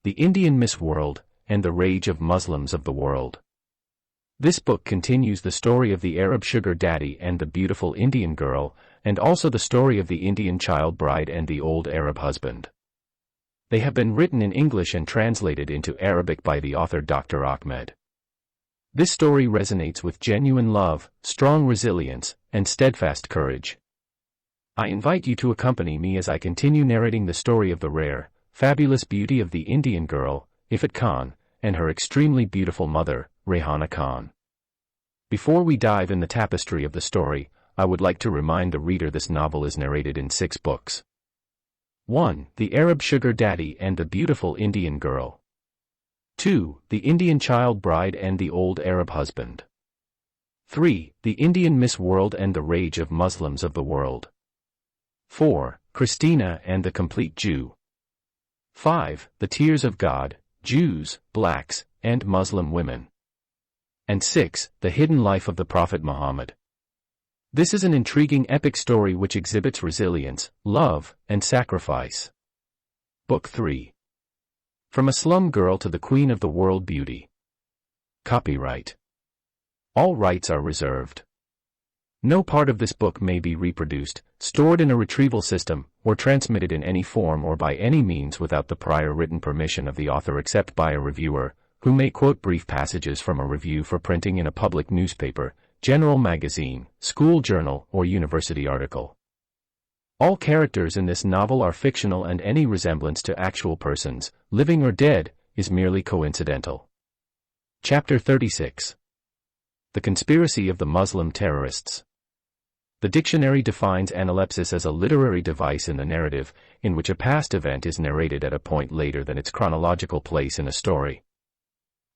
The Indian Miss World, and the Rage of Muslims of the World. This book continues the story of the Arab sugar daddy and the beautiful Indian girl, and also the story of the Indian child bride and the old Arab husband. They have been written in English and translated into Arabic by the author Dr. Ahmed. This story resonates with genuine love, strong resilience, and steadfast courage. I invite you to accompany me as I continue narrating the story of the rare, fabulous beauty of the Indian girl, Ifat Khan, and her extremely beautiful mother, Rehana Khan. Before we dive in the tapestry of the story, I would like to remind the reader this novel is narrated in 6 books. 1. The Arab Sugar Daddy and the Beautiful Indian Girl. 2. The Indian Child Bride and the Old Arab Husband. 3. The Indian Miss World and the Rage of Muslims of the World. 4. Christina and the Complete Jew. 5. The Tears of God, Jews, Blacks, and Muslim Women. And 6. The Hidden Life of the Prophet Muhammad. This is an intriguing epic story which exhibits resilience, love, and sacrifice. Book 3. From a Slum Girl to the Queen of the World Beauty. Copyright. All rights are reserved. No part of this book may be reproduced, stored in a retrieval system, or transmitted in any form or by any means without the prior written permission of the author except by a reviewer, who may quote brief passages from a review for printing in a public newspaper, general magazine, school journal, or university article. All characters in this novel are fictional and any resemblance to actual persons, living or dead, is merely coincidental. Chapter 36. The Conspiracy of the Muslim Terrorists. The dictionary defines analepsis as a literary device in the narrative, in which a past event is narrated at a point later than its chronological place in a story.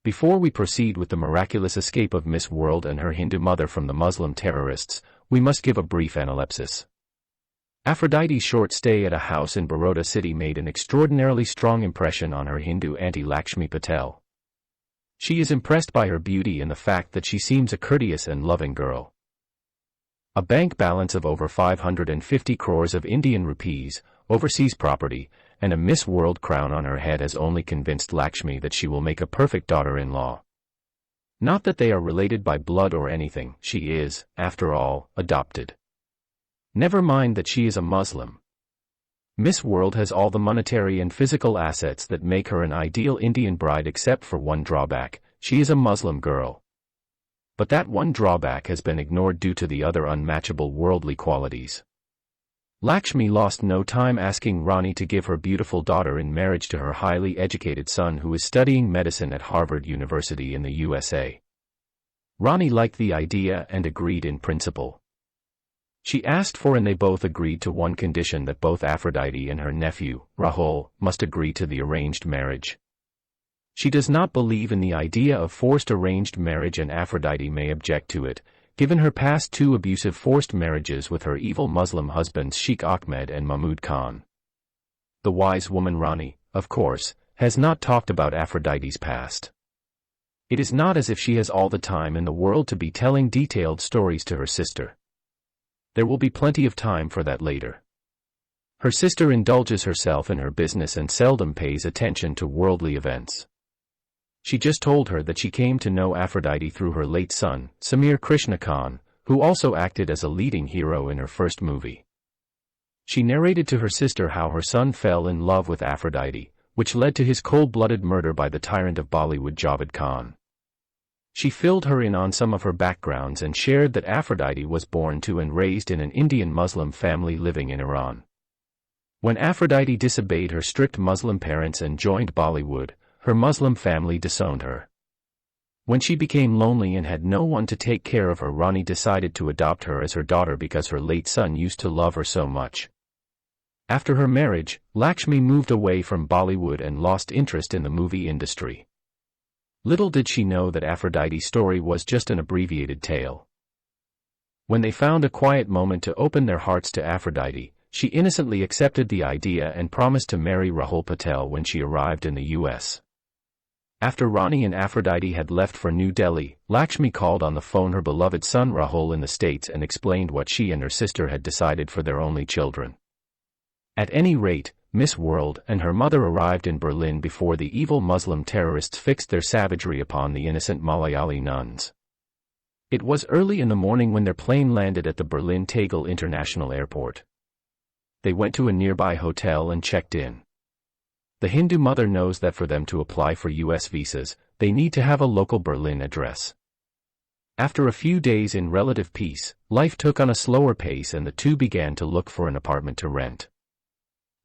Before we proceed with the miraculous escape of Miss World and her Hindu mother from the Muslim terrorists, we must give a brief analepsis. Aphrodite's short stay at a house in Baroda city made an extraordinarily strong impression on her Hindu auntie Lakshmi Patel. She is impressed by her beauty and the fact that she seems a courteous and loving girl. A bank balance of over 550 crores of Indian rupees, overseas property, and a Miss World crown on her head has only convinced Lakshmi that she will make a perfect daughter-in-law. Not that they are related by blood or anything, she is, after all, adopted. Never mind that she is a Muslim. Miss World has all the monetary and physical assets that make her an ideal Indian bride except for one drawback: she is a Muslim girl. But that one drawback has been ignored due to the other unmatchable worldly qualities. Lakshmi lost no time asking Rani to give her beautiful daughter in marriage to her highly educated son who is studying medicine at Harvard University in the USA. Rani liked the idea and agreed in principle. She asked for and they both agreed to one condition: that both Aphrodite and her nephew, Rahul, must agree to the arranged marriage. She does not believe in the idea of forced arranged marriage and Aphrodite may object to it, given her past 2 abusive forced marriages with her evil Muslim husbands Sheikh Ahmed and Mahmud Khan. The wise woman Rani, of course, has not talked about Aphrodite's past. It is not as if she has all the time in the world to be telling detailed stories to her sister. There will be plenty of time for that later. Her sister indulges herself in her business and seldom pays attention to worldly events. She just told her that she came to know Aphrodite through her late son, Samir Krishna Khan, who also acted as a leading hero in her first movie. She narrated to her sister how her son fell in love with Aphrodite, which led to his cold-blooded murder by the tyrant of Bollywood Javed Khan. She filled her in on some of her backgrounds and shared that Aphrodite was born to and raised in an Indian Muslim family living in Iran. When Aphrodite disobeyed her strict Muslim parents and joined Bollywood, her Muslim family disowned her. When she became lonely and had no one to take care of her, Rani decided to adopt her as her daughter because her late son used to love her so much. After her marriage, Lakshmi moved away from Bollywood and lost interest in the movie industry. Little did she know that Aphrodite's story was just an abbreviated tale. When they found a quiet moment to open their hearts to Aphrodite, she innocently accepted the idea and promised to marry Rahul Patel when she arrived in the U.S. After Rani and Aphrodite had left for New Delhi, Lakshmi called on the phone her beloved son Rahul in the States and explained what she and her sister had decided for their only children. At any rate, Miss World, and her mother arrived in Berlin before the evil Muslim terrorists fixed their savagery upon the innocent Malayali nuns. It was early in the morning when their plane landed at the Berlin Tegel International Airport. They went to a nearby hotel and checked in. The Hindu mother knows that for them to apply for U.S. visas, they need to have a local Berlin address. After a few days in relative peace, life took on a slower pace and the two began to look for an apartment to rent.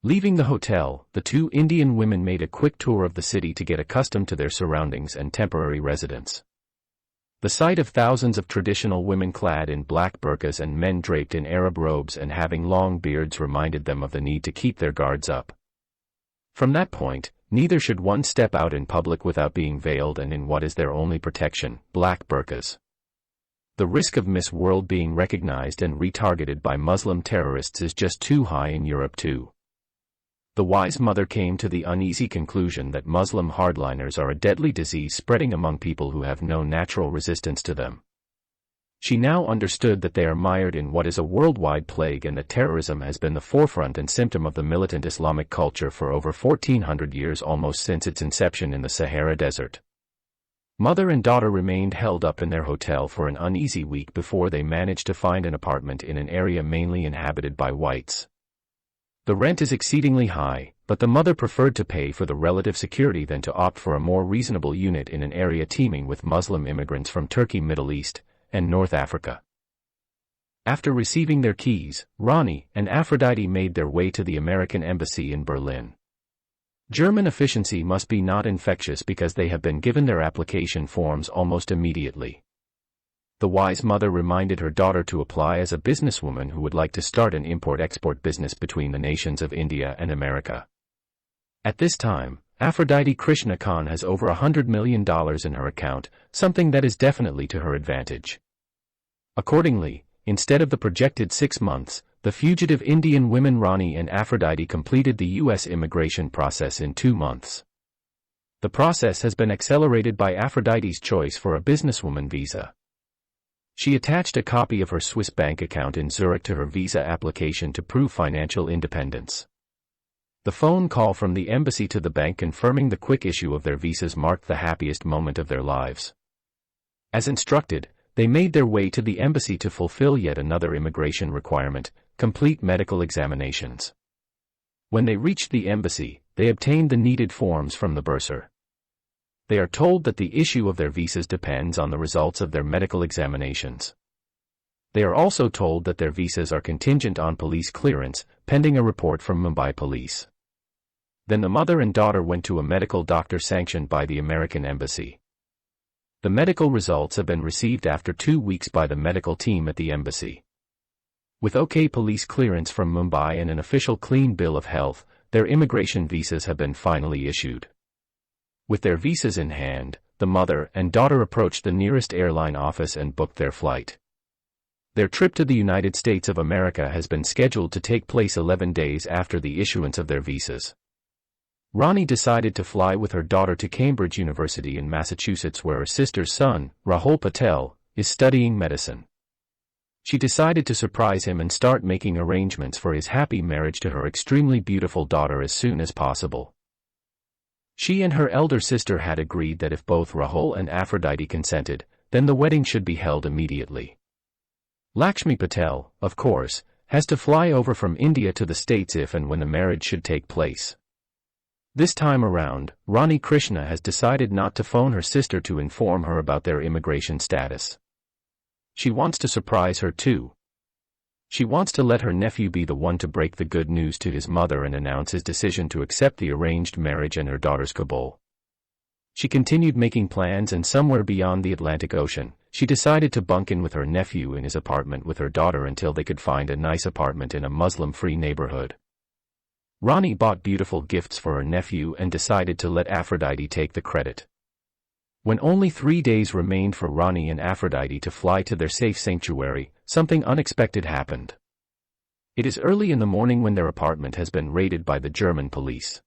Leaving the hotel, the two Indian women made a quick tour of the city to get accustomed to their surroundings and temporary residence. The sight of thousands of traditional women clad in black burqas and men draped in Arab robes and having long beards reminded them of the need to keep their guards up. From that point, neither should one step out in public without being veiled and in what is their only protection, black burqas. The risk of Miss World being recognized and retargeted by Muslim terrorists is just too high in Europe too. The wise mother came to the uneasy conclusion that Muslim hardliners are a deadly disease spreading among people who have no natural resistance to them. She now understood that they are mired in what is a worldwide plague and that terrorism has been the forefront and symptom of the militant Islamic culture for over 1400 years, almost since its inception in the Sahara Desert. Mother and daughter remained held up in their hotel for an uneasy week before they managed to find an apartment in an area mainly inhabited by whites. The rent is exceedingly high, but the mother preferred to pay for the relative security than to opt for a more reasonable unit in an area teeming with Muslim immigrants from Turkey, Middle East, and North Africa. After receiving their keys, Ronnie and Aphrodite made their way to the American Embassy in Berlin. German efficiency must be not infectious because they have been given their application forms almost immediately. The wise mother reminded her daughter to apply as a businesswoman who would like to start an import-export business between the nations of India and America. At this time, Aphrodite Krishna Khan has over $100 million in her account, something that is definitely to her advantage. Accordingly, instead of the projected 6 months, the fugitive Indian women Ronnie and Aphrodite completed the U.S. immigration process in 2 months. The process has been accelerated by Aphrodite's choice for a businesswoman visa. She attached a copy of her Swiss bank account in Zurich to her visa application to prove financial independence. The phone call from the embassy to the bank confirming the quick issue of their visas marked the happiest moment of their lives. As instructed, they made their way to the embassy to fulfill yet another immigration requirement: complete medical examinations. When they reached the embassy, they obtained the needed forms from the bursar. They are told that the issue of their visas depends on the results of their medical examinations. They are also told that their visas are contingent on police clearance, pending a report from Mumbai police. Then the mother and daughter went to a medical doctor sanctioned by the American Embassy. The medical results have been received after 2 weeks by the medical team at the embassy. With OK police clearance from Mumbai and an official clean bill of health, their immigration visas have been finally issued. With their visas in hand, the mother and daughter approached the nearest airline office and booked their flight. Their trip to the United States of America has been scheduled to take place 11 days after the issuance of their visas. Ronnie decided to fly with her daughter to Cambridge University in Massachusetts, where her sister's son, Rahul Patel, is studying medicine. She decided to surprise him and start making arrangements for his happy marriage to her extremely beautiful daughter as soon as possible. She and her elder sister had agreed that if both Rahul and Aphrodite consented, then the wedding should be held immediately. Lakshmi Patel, of course, has to fly over from India to the States if and when the marriage should take place. This time around, Ronnie Krishna has decided not to phone her sister to inform her about their immigration status. She wants to surprise her too. She wants to let her nephew be the one to break the good news to his mother and announce his decision to accept the arranged marriage and her daughter's Kabul. She continued making plans, and somewhere beyond the Atlantic Ocean, she decided to bunk in with her nephew in his apartment with her daughter until they could find a nice apartment in a Muslim-free neighborhood. Ronnie bought beautiful gifts for her nephew and decided to let Aphrodite take the credit. When only 3 days remained for Ronnie and Aphrodite to fly to their safe sanctuary, something unexpected happened. It is early in the morning when their apartment has been raided by the German police.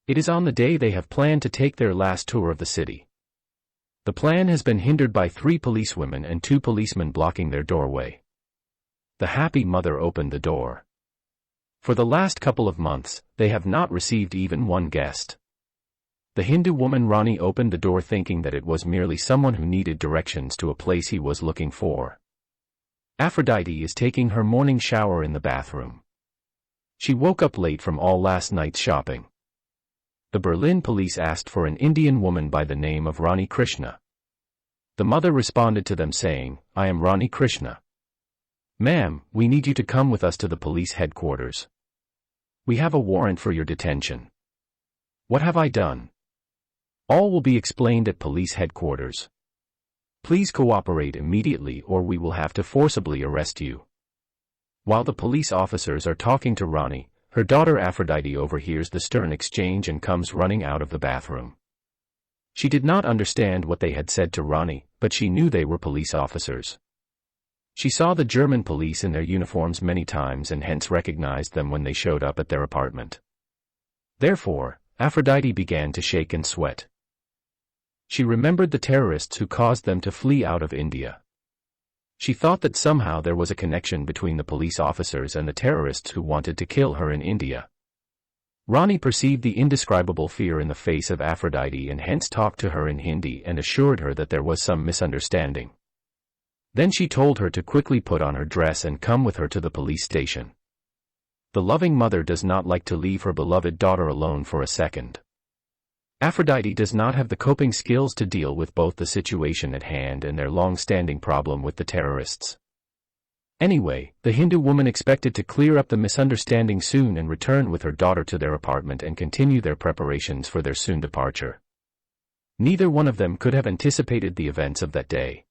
It is on the day they have planned to take their last tour of the city. The plan has been hindered by 3 policewomen and 2 policemen blocking their doorway. The happy mother opened the door. For the last couple of months, they have not received even one guest. The Hindu woman Ronnie opened the door thinking that it was merely someone who needed directions to a place he was looking for. Aphrodite is taking her morning shower in the bathroom. She woke up late from all last night's shopping. The Berlin police asked for an Indian woman by the name of Rani Krishna. The mother responded to them saying, "I am Rani Krishna. Ma'am, we need you to come with us to the police headquarters. We have a warrant for your detention." What have I done? All will be explained at police headquarters. Please cooperate immediately or we will have to forcibly arrest you. While the police officers are talking to Ronnie, her daughter Aphrodite overhears the stern exchange and comes running out of the bathroom. She did not understand what they had said to Ronnie, but she knew they were police officers. She saw the German police in their uniforms many times and hence recognized them when they showed up at their apartment. Therefore, Aphrodite began to shake and sweat. She remembered the terrorists who caused them to flee out of India. She thought that somehow there was a connection between the police officers and the terrorists who wanted to kill her in India. Ronnie perceived the indescribable fear in the face of Aphrodite and hence talked to her in Hindi and assured her that there was some misunderstanding. Then she told her to quickly put on her dress and come with her to the police station. The loving mother does not like to leave her beloved daughter alone for a second. Aphrodite does not have the coping skills to deal with both the situation at hand and their long-standing problem with the terrorists. Anyway, the Hindu woman expected to clear up the misunderstanding soon and return with her daughter to their apartment and continue their preparations for their soon departure. Neither one of them could have anticipated the events of that day.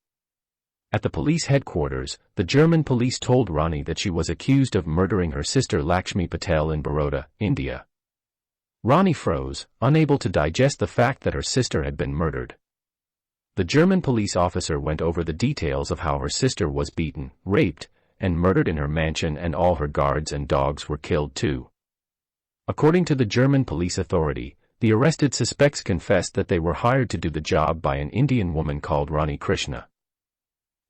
At the police headquarters, the German police told Ronnie that she was accused of murdering her sister Lakshmi Patel in Baroda, India. Ronnie froze, unable to digest the fact that her sister had been murdered. The German police officer went over the details of how her sister was beaten, raped, and murdered in her mansion and all her guards and dogs were killed too. According to the German police authority, the arrested suspects confessed that they were hired to do the job by an Indian woman called Rani Krishna.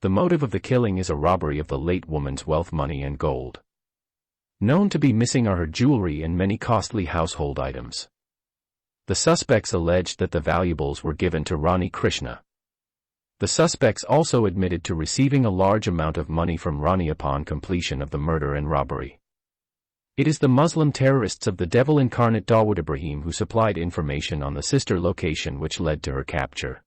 The motive of the killing is a robbery of the late woman's wealth, money and gold. Known to be missing are her jewelry and many costly household items. The suspects alleged that the valuables were given to Rani Krishna. The suspects also admitted to receiving a large amount of money from Rani upon completion of the murder and robbery. It is the Muslim terrorists of the devil incarnate Dawood Ibrahim who supplied information on the sister location which led to her capture.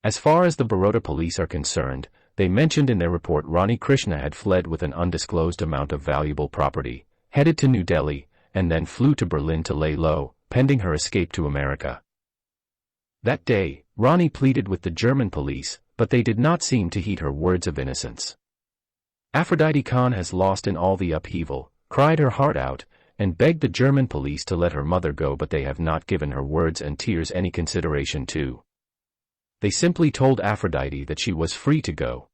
As far as the Baroda police are concerned, they mentioned in their report Rani Krishna had fled with an undisclosed amount of valuable property, headed to New Delhi, and then flew to Berlin to lay low, pending her escape to America. That day, Rani pleaded with the German police, but they did not seem to heed her words of innocence. Aphrodite Khan has lost in all the upheaval, cried her heart out, and begged the German police to let her mother go, but they have not given her words and tears any consideration too. They simply told Aphrodite that she was free to go.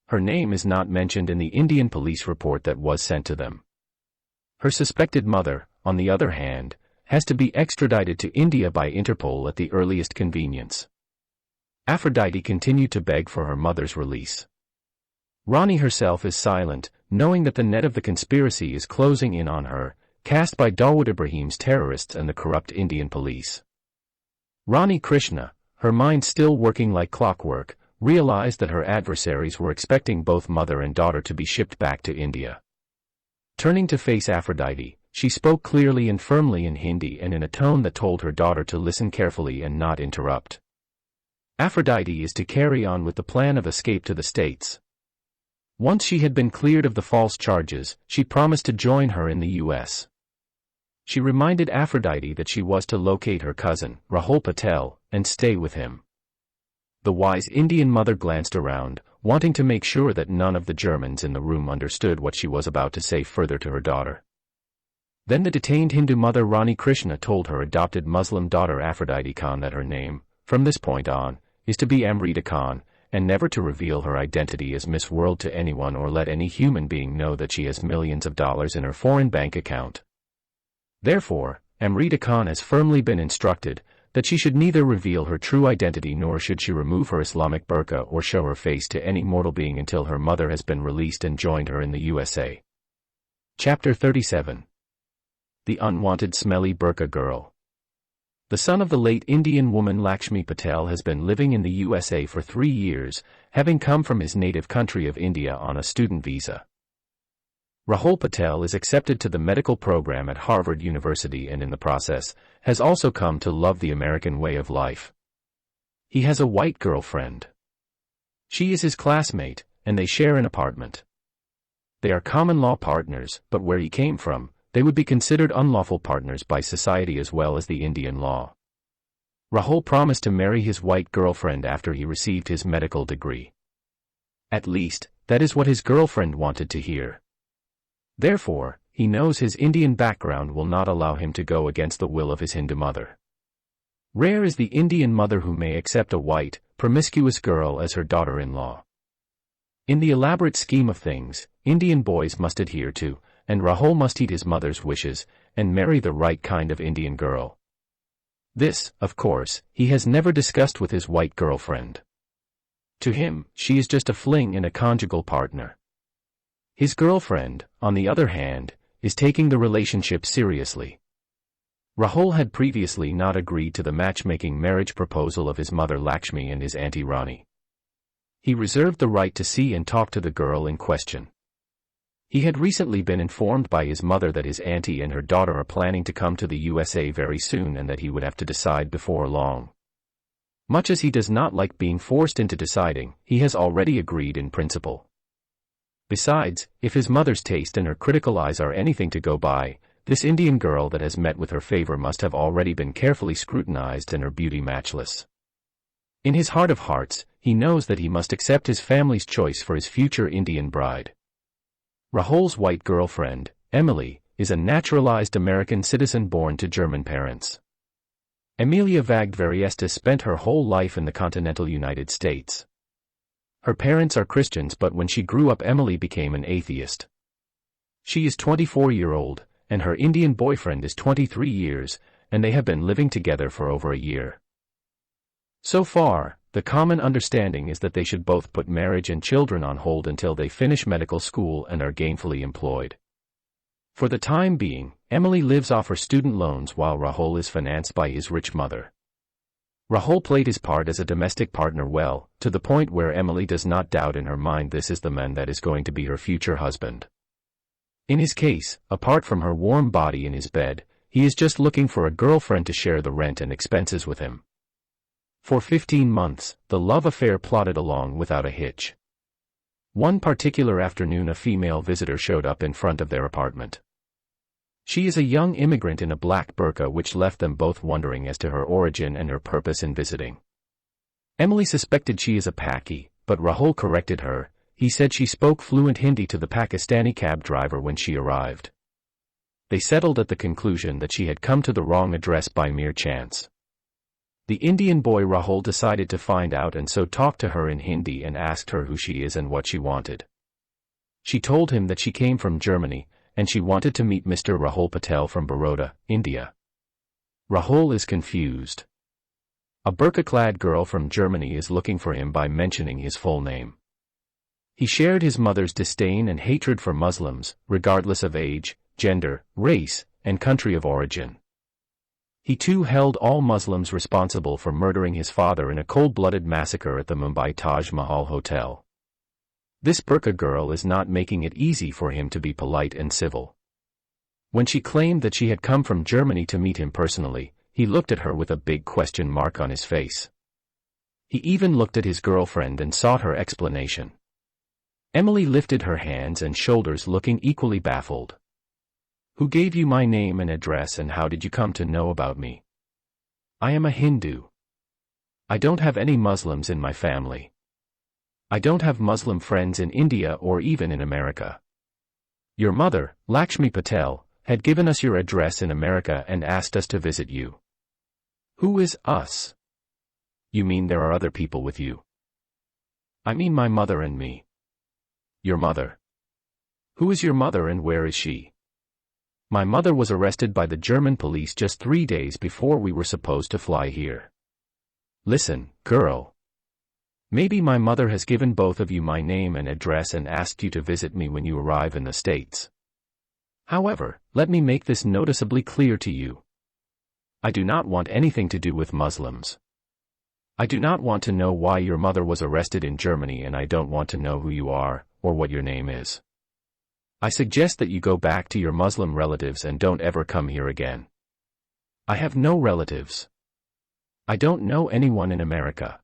Her name is not mentioned in the Indian police report that was sent to them. Her suspected mother, on the other hand, has to be extradited to India by Interpol at the earliest convenience. Aphrodite continued to beg for her mother's release. Rani herself is silent, knowing that the net of the conspiracy is closing in on her, cast by Dawood Ibrahim's terrorists and the corrupt Indian police. Rani Krishna, her mind still working like clockwork, realized that her adversaries were expecting both mother and daughter to be shipped back to India. Turning to face Aphrodite, she spoke clearly and firmly in Hindi and in a tone that told her daughter to listen carefully and not interrupt. Aphrodite is to carry on with the plan of escape to the States. Once she had been cleared of the false charges, she promised to join her in the U.S. She reminded Aphrodite that she was to locate her cousin, Rahul Patel, and stay with him. The wise Indian mother glanced around, wanting to make sure that none of the Germans in the room understood what she was about to say further to her daughter. Then the detained Hindu mother Rani Krishna told her adopted Muslim daughter Aphrodite Khan that her name, from this point on, is to be Amrita Khan, and never to reveal her identity as Miss World to anyone or let any human being know that she has millions of dollars in her foreign bank account. Therefore, Amrita Khan has firmly been instructed that she should neither reveal her true identity nor should she remove her Islamic burqa or show her face to any mortal being until her mother has been released and joined her in the USA. Chapter 37. The Unwanted Smelly Burqa Girl. The son of the late Indian woman Lakshmi Patel has been living in the USA for 3 years, having come from his native country of India on a student visa. Rahul Patel is accepted to the medical program at Harvard University and in the process, has also come to love the American way of life. He has a white girlfriend. She is his classmate, and they share an apartment. They are common law partners, but where he came from, they would be considered unlawful partners by society as well as the Indian law. Rahul promised to marry his white girlfriend after he received his medical degree. At least, that is what his girlfriend wanted to hear. Therefore, he knows his Indian background will not allow him to go against the will of his Hindu mother. Rare is the Indian mother who may accept a white, promiscuous girl as her daughter-in-law. In the elaborate scheme of things, Indian boys must adhere to, and Rahul must heed his mother's wishes, and marry the right kind of Indian girl. This, of course, he has never discussed with his white girlfriend. To him, she is just a fling and a conjugal partner. His girlfriend, on the other hand, is taking the relationship seriously. Rahul had previously not agreed to the matchmaking marriage proposal of his mother Lakshmi and his auntie Rani. He reserved the right to see and talk to the girl in question. He had recently been informed by his mother that his auntie and her daughter are planning to come to the USA very soon and that he would have to decide before long. Much as he does not like being forced into deciding, he has already agreed in principle. Besides, if his mother's taste and her critical eyes are anything to go by, this Indian girl that has met with her favor must have already been carefully scrutinized and her beauty matchless. In his heart of hearts, he knows that he must accept his family's choice for his future Indian bride. Rahul's white girlfriend, Emily, is a naturalized American citizen born to German parents. Emilia Vagdvariesta spent her whole life in the continental United States. Her parents are Christians, but when she grew up Emily became an atheist. She is 24-year-old, and her Indian boyfriend is 23 years, and they have been living together for over a year. So far, the common understanding is that they should both put marriage and children on hold until they finish medical school and are gainfully employed. For the time being, Emily lives off her student loans while Rahul is financed by his rich mother. Rahul played his part as a domestic partner well, to the point where Emily does not doubt in her mind this is the man that is going to be her future husband. In his case, apart from her warm body in his bed, he is just looking for a girlfriend to share the rent and expenses with him. For 15 months, the love affair plodded along without a hitch. One particular afternoon a female visitor showed up in front of their apartment. She is a young immigrant in a black burqa, which left them both wondering as to her origin and her purpose in visiting. Emily suspected she is a Paki, but Rahul corrected her. He said she spoke fluent Hindi to the Pakistani cab driver when she arrived. They settled at the conclusion that she had come to the wrong address by mere chance. The Indian boy Rahul decided to find out and so talked to her in Hindi and asked her who she is and what she wanted. She told him that she came from Germany, and she wanted to meet Mr. Rahul Patel from Baroda, India. Rahul is confused. A burqa-clad girl from Germany is looking for him by mentioning his full name. He shared his mother's disdain and hatred for Muslims, regardless of age, gender, race, and country of origin. He too held all Muslims responsible for murdering his father in a cold-blooded massacre at the Mumbai Taj Mahal Hotel. This burqa girl is not making it easy for him to be polite and civil. When she claimed that she had come from Germany to meet him personally, he looked at her with a big question mark on his face. He even looked at his girlfriend and sought her explanation. Emily lifted her hands and shoulders looking equally baffled. Who gave you my name and address and how did you come to know about me? I am a Hindu. I don't have any Muslims in my family. I don't have Muslim friends in India or even in America. Your mother, Lakshmi Patel, had given us your address in America and asked us to visit you. Who is us? You mean there are other people with you? I mean my mother and me. Your mother? Who is your mother and where is she? My mother was arrested by the German police just 3 days before we were supposed to fly here. Listen, girl. Maybe my mother has given both of you my name and address and asked you to visit me when you arrive in the States. However, let me make this noticeably clear to you. I do not want anything to do with Muslims. I do not want to know why your mother was arrested in Germany, and I don't want to know who you are, or what your name is. I suggest that you go back to your Muslim relatives and don't ever come here again. I have no relatives. I don't know anyone in America.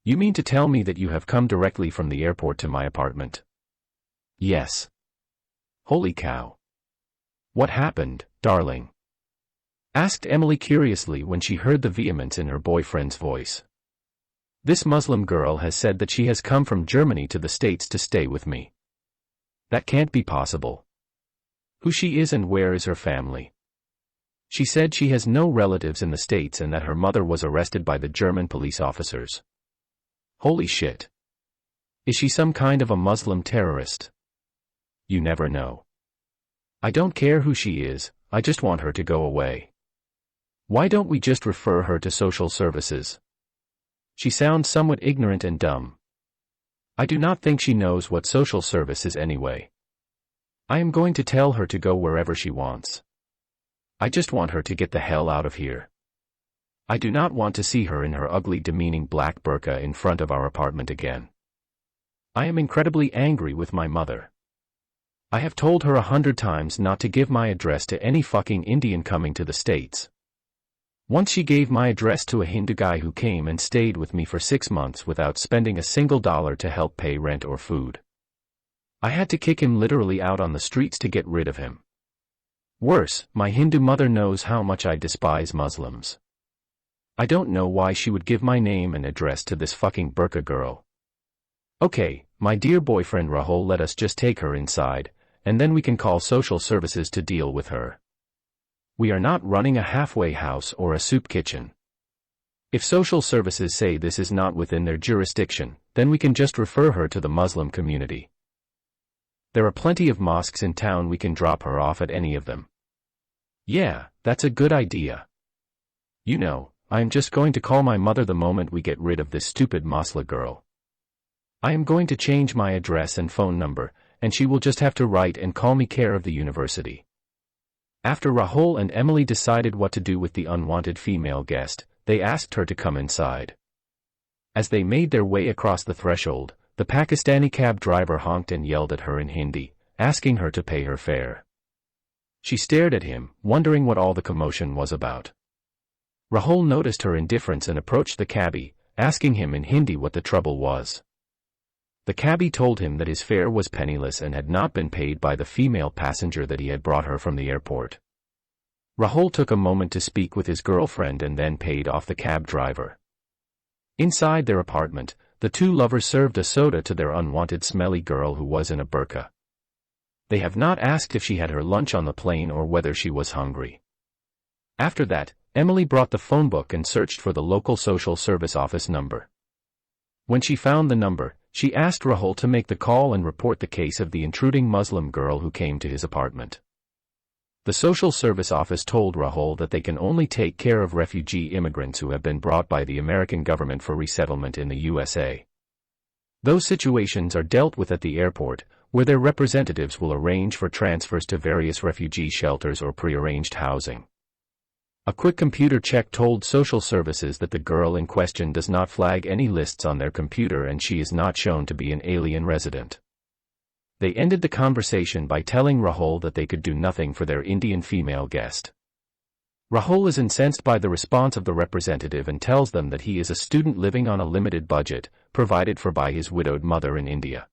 You mean to tell me that you have come directly from the airport to my apartment? Yes. Holy cow. What happened, darling? Asked Emily curiously when she heard the vehemence in her boyfriend's voice. This Muslim girl has said that she has come from Germany to the States to stay with me. That can't be possible. Who she is and where is her family? She said she has no relatives in the States and that her mother was arrested by the German police officers. Holy shit. Is she some kind of a Muslim terrorist? You never know. I don't care who she is, I just want her to go away. Why don't we just refer her to social services? She sounds somewhat ignorant and dumb. I do not think she knows what social service is anyway. I am going to tell her to go wherever she wants. I just want her to get the hell out of here. I do not want to see her in her ugly demeaning black burqa in front of our apartment again. I am incredibly angry with my mother. I have told her 100 times not to give my address to any fucking Indian coming to the States. Once she gave my address to a Hindu guy who came and stayed with me for 6 months without spending a single dollar to help pay rent or food. I had to kick him literally out on the streets to get rid of him. Worse, my Hindu mother knows how much I despise Muslims. I don't know why she would give my name and address to this fucking burqa girl. Okay, my dear boyfriend Rahul, let us just take her inside, and then we can call social services to deal with her. We are not running a halfway house or a soup kitchen. If social services say this is not within their jurisdiction, then we can just refer her to the Muslim community. There are plenty of mosques in town, we can drop her off at any of them. Yeah, that's a good idea. You know, I am just going to call my mother the moment we get rid of this stupid Masla girl. I am going to change my address and phone number, and she will just have to write and call me care of the university. After Rahul and Emily decided what to do with the unwanted female guest, they asked her to come inside. As they made their way across the threshold, the Pakistani cab driver honked and yelled at her in Hindi, asking her to pay her fare. She stared at him, wondering what all the commotion was about. Rahul noticed her indifference and approached the cabbie, asking him in Hindi what the trouble was. The cabbie told him that his fare was penniless and had not been paid by the female passenger that he had brought her from the airport. Rahul took a moment to speak with his girlfriend and then paid off the cab driver. Inside their apartment, the two lovers served a soda to their unwanted smelly girl who was in a burqa. They have not asked if she had her lunch on the plane or whether she was hungry. After that, Emily brought the phone book and searched for the local social service office number. When she found the number, she asked Rahul to make the call and report the case of the intruding Muslim girl who came to his apartment. The social service office told Rahul that they can only take care of refugee immigrants who have been brought by the American government for resettlement in the USA. Those situations are dealt with at the airport, where their representatives will arrange for transfers to various refugee shelters or prearranged housing. A quick computer check told social services that the girl in question does not flag any lists on their computer and she is not shown to be an alien resident. They ended the conversation by telling Rahul that they could do nothing for their Indian female guest. Rahul is incensed by the response of the representative and tells them that he is a student living on a limited budget, provided for by his widowed mother in India.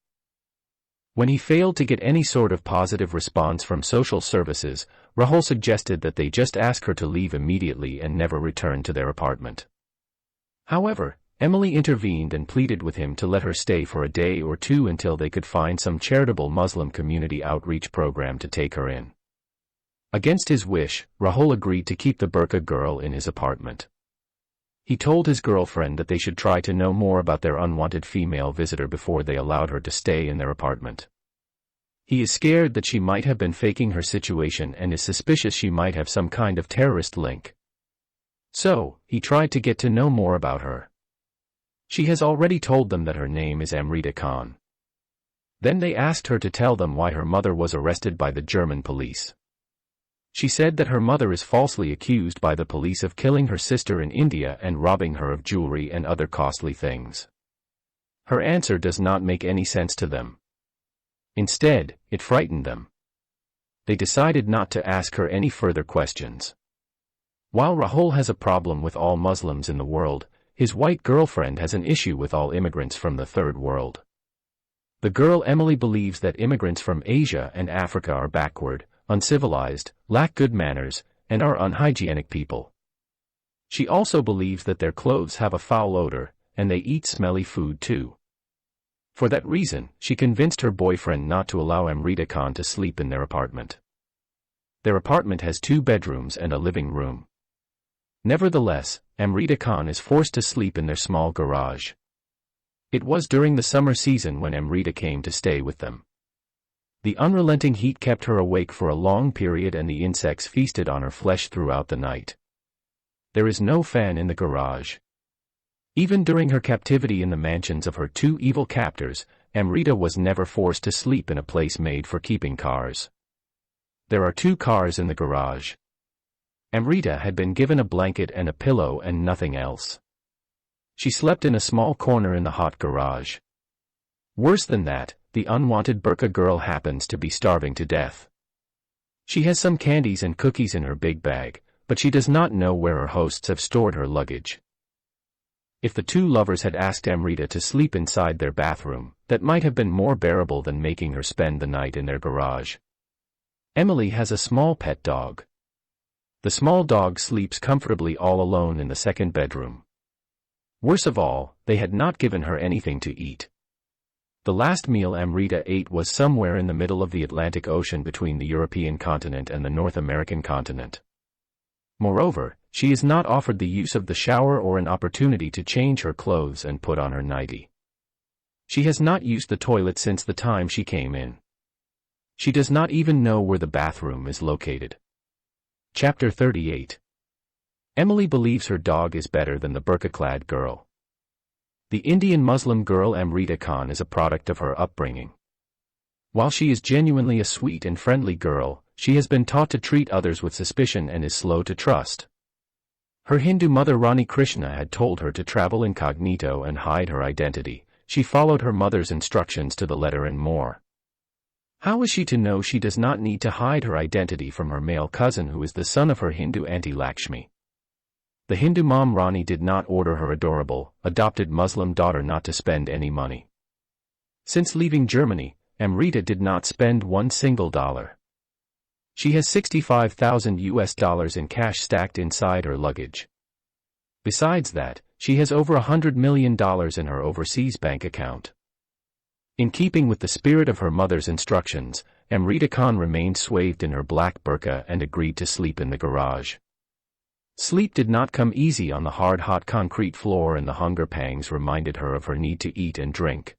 When he failed to get any sort of positive response from social services, Rahul suggested that they just ask her to leave immediately and never return to their apartment. However, Emily intervened and pleaded with him to let her stay for a day or two until they could find some charitable Muslim community outreach program to take her in. Against his wish, Rahul agreed to keep the burqa girl in his apartment. He told his girlfriend that they should try to know more about their unwanted female visitor before they allowed her to stay in their apartment. He is scared that she might have been faking her situation and is suspicious she might have some kind of terrorist link. So, he tried to get to know more about her. She has already told them that her name is Amrita Khan. Then they asked her to tell them why her mother was arrested by the German police. She said that her mother is falsely accused by the police of killing her sister in India and robbing her of jewelry and other costly things. Her answer does not make any sense to them. Instead, it frightened them. They decided not to ask her any further questions. While Rahul has a problem with all Muslims in the world, his white girlfriend has an issue with all immigrants from the third world. The girl Emily believes that immigrants from Asia and Africa are backward, uncivilized, lack good manners, and are unhygienic people. She also believes that their clothes have a foul odor, and they eat smelly food too. For that reason, she convinced her boyfriend not to allow Amrita Khan to sleep in their apartment. Their apartment has 2 bedrooms and a living room. Nevertheless, Amrita Khan is forced to sleep in their small garage. It was during the summer season when Amrita came to stay with them. The unrelenting heat kept her awake for a long period and the insects feasted on her flesh throughout the night. There is no fan in the garage. Even during her captivity in the mansions of her 2 evil captors, Amrita was never forced to sleep in a place made for keeping cars. There are 2 cars in the garage. Amrita had been given a blanket and a pillow and nothing else. She slept in a small corner in the hot garage. Worse than that, the unwanted Burqa girl happens to be starving to death. She has some candies and cookies in her big bag, but she does not know where her hosts have stored her luggage. If the 2 lovers had asked Amrita to sleep inside their bathroom, that might have been more bearable than making her spend the night in their garage. Emily has a small pet dog. The small dog sleeps comfortably all alone in the 2nd bedroom. Worse of all, they had not given her anything to eat. The last meal Amrita ate was somewhere in the middle of the Atlantic Ocean between the European continent and the North American continent. Moreover, she is not offered the use of the shower or an opportunity to change her clothes and put on her nightie. She has not used the toilet since the time she came in. She does not even know where the bathroom is located. Chapter 38. Emily believes her dog is better than the burqa-clad girl. The Indian Muslim girl Amrita Khan is a product of her upbringing. While she is genuinely a sweet and friendly girl, she has been taught to treat others with suspicion and is slow to trust. Her Hindu mother Rani Krishna had told her to travel incognito and hide her identity. She followed her mother's instructions to the letter and more. How is she to know she does not need to hide her identity from her male cousin who is the son of her Hindu auntie Lakshmi? The Hindu mom Rani did not order her adorable, adopted Muslim daughter not to spend any money. Since leaving Germany, Amrita did not spend one single dollar. She has $65,000 in cash stacked inside her luggage. Besides that, she has over $100 million in her overseas bank account. In keeping with the spirit of her mother's instructions, Amrita Khan remained swathed in her black burqa and agreed to sleep in the garage. Sleep did not come easy on the hard hot concrete floor and the hunger pangs reminded her of her need to eat and drink.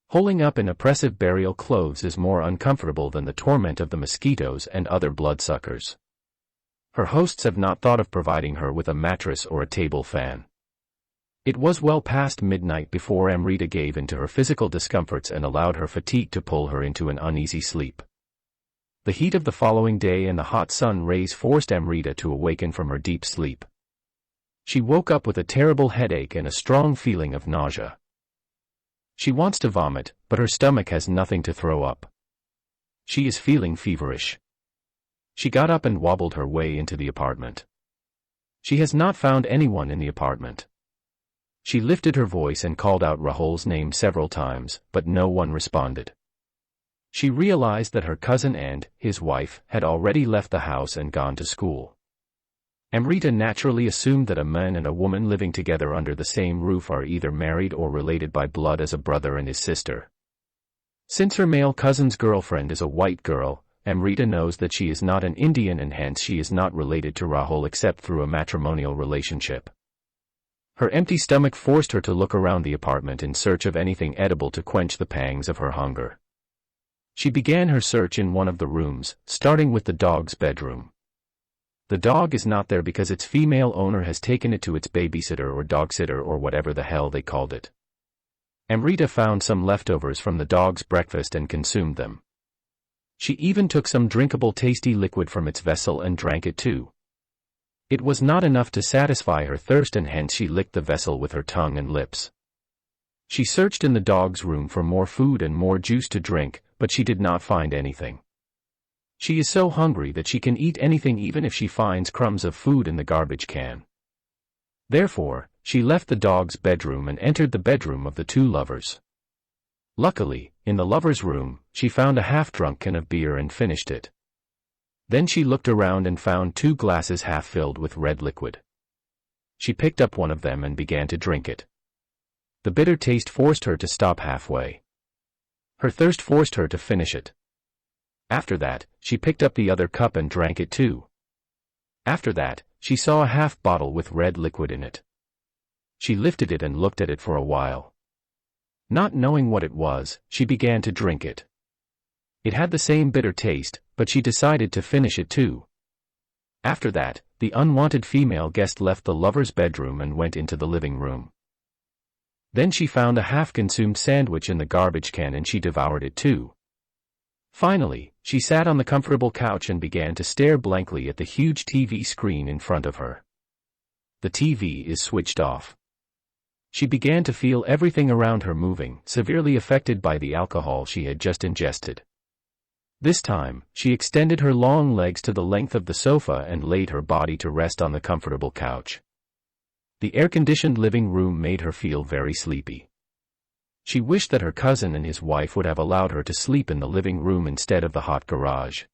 Holing up in oppressive burial clothes is more uncomfortable than the torment of the mosquitoes and other bloodsuckers. Her hosts have not thought of providing her with a mattress or a table fan. It was well past midnight before Amrita gave in to her physical discomforts and allowed her fatigue to pull her into an uneasy sleep. The heat of the following day and the hot sun rays forced Amrita to awaken from her deep sleep. She woke up with a terrible headache and a strong feeling of nausea. She wants to vomit, but her stomach has nothing to throw up. She is feeling feverish. She got up and wobbled her way into the apartment. She has not found anyone in the apartment. She lifted her voice and called out Rahul's name several times, but no one responded. She realized that her cousin and his wife had already left the house and gone to school. Amrita naturally assumed that a man and a woman living together under the same roof are either married or related by blood as a brother and his sister. Since her male cousin's girlfriend is a white girl, Amrita knows that she is not an Indian and hence she is not related to Rahul except through a matrimonial relationship. Her empty stomach forced her to look around the apartment in search of anything edible to quench the pangs of her hunger. She began her search in one of the rooms, starting with the dog's bedroom. The dog is not there because its female owner has taken it to its babysitter or dog sitter or whatever the hell they called it. Amrita found some leftovers from the dog's breakfast and consumed them. She even took some drinkable tasty liquid from its vessel and drank it too. It was not enough to satisfy her thirst, and hence she licked the vessel with her tongue and lips. She searched in the dog's room for more food and more juice to drink, but she did not find anything. She is so hungry that she can eat anything even if she finds crumbs of food in the garbage can. Therefore, she left the dog's bedroom and entered the bedroom of the two lovers. Luckily, in the lover's room, she found a half-drunk can of beer and finished it. Then she looked around and found 2 glasses half filled with red liquid. She picked up one of them and began to drink it. The bitter taste forced her to stop halfway. Her thirst forced her to finish it. After that, she picked up the other cup and drank it too. After that, she saw a half bottle with red liquid in it. She lifted it and looked at it for a while. Not knowing what it was, she began to drink it. It had the same bitter taste, but she decided to finish it too. After that, the unwanted female guest left the lover's bedroom and went into the living room. Then she found a half-consumed sandwich in the garbage can and she devoured it too. Finally, she sat on the comfortable couch and began to stare blankly at the huge TV screen in front of her. The TV is switched off. She began to feel everything around her moving, severely affected by the alcohol she had just ingested. This time, she extended her long legs to the length of the sofa and laid her body to rest on the comfortable couch. The air-conditioned living room made her feel very sleepy. She wished that her cousin and his wife would have allowed her to sleep in the living room instead of the hot garage.